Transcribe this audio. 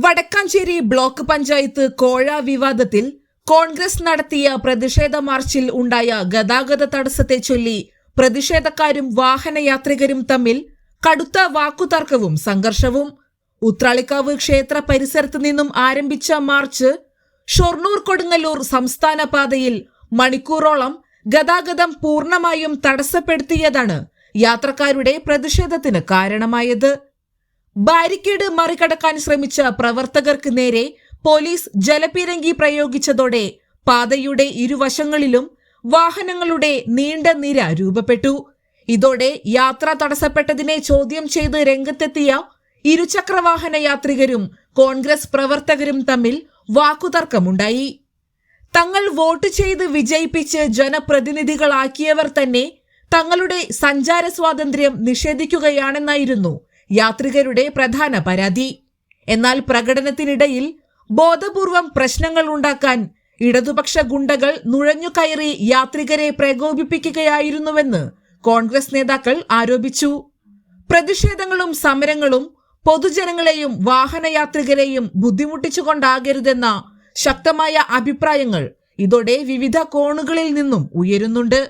Vadakkanchery block panchayat കോഴ വിവാദത്തിൽ കോൺഗ്രസ് നടത്തിയ പ്രതിഷേധ മാർച്ചിൽ ഉണ്ടായ ഗതാഗത തടസ്സത്തെ ചൊല്ലി പ്രതിഷേധക്കാരും വാഹനയാത്രികരും തമ്മിൽ കടുത്ത വാക്കുതർക്കവും സംഘർഷവും. ഉത്രാളിക്കാവ് ക്ഷേത്ര പരിസരത്ത് നിന്നും ആരംഭിച്ച മാർച്ച് ഷൊർണൂർ കൊടുങ്ങല്ലൂർ സംസ്ഥാന പാതയിൽ മണിക്കൂറോളം ഗതാഗതം പൂർണ്ണമായും തടസ്സപ്പെടുത്തിയതാണ് യാത്രക്കാരുടെ പ്രതിഷേധത്തിന് കാരണമായത്. ബാരിക്കേഡ് മറികടക്കാൻ ശ്രമിച്ച പ്രവർത്തകർക്ക് നേരെ പോലീസ് ജലപീരങ്കി പ്രയോഗിച്ചതോടെ പാതയുടെ ഇരുവശങ്ങളിലും വാഹനങ്ങളുടെ നീണ്ട നിര രൂപപ്പെട്ടു. ഇതോടെ യാത്ര തടസ്സപ്പെട്ടതിനെ ചോദ്യം ചെയ്ത് രംഗത്തെത്തിയ ഇരുചക്രവാഹന യാത്രികരും കോൺഗ്രസ് പ്രവർത്തകരും തമ്മിൽ വാക്കുതർക്കമുണ്ടായി. തങ്ങൾ വോട്ട് ചെയ്ത് വിജയിപ്പിച്ച് ജനപ്രതിനിധികളാക്കിയവർ തന്നെ തങ്ങളുടെ സഞ്ചാര സ്വാതന്ത്ര്യം നിഷേധിക്കുകയാണെന്നായിരുന്നു യാത്രികരുടെ പ്രധാന പരാതി. എന്നാൽ പ്രകടനത്തിനിടയിൽ ബോധപൂർവം പ്രശ്നങ്ങൾ ഉണ്ടാക്കാൻ ഇടതുപക്ഷ ഗുണ്ടകൾ നുഴഞ്ഞുകയറി യാത്രികരെ പ്രകോപിപ്പിക്കുകയായിരുന്നുവെന്ന് കോൺഗ്രസ് നേതാക്കൾ ആരോപിച്ചു. പ്രതിഷേധങ്ങളും സമരങ്ങളും പൊതുജനങ്ങളെയും വാഹനയാത്രികരെയും ബുദ്ധിമുട്ടിച്ചുകൊണ്ടാകരുതെന്ന ശക്തമായ അഭിപ്രായങ്ങൾ ഇതോടെ വിവിധ കോണുകളിൽ നിന്നും ഉയരുന്നുണ്ട്.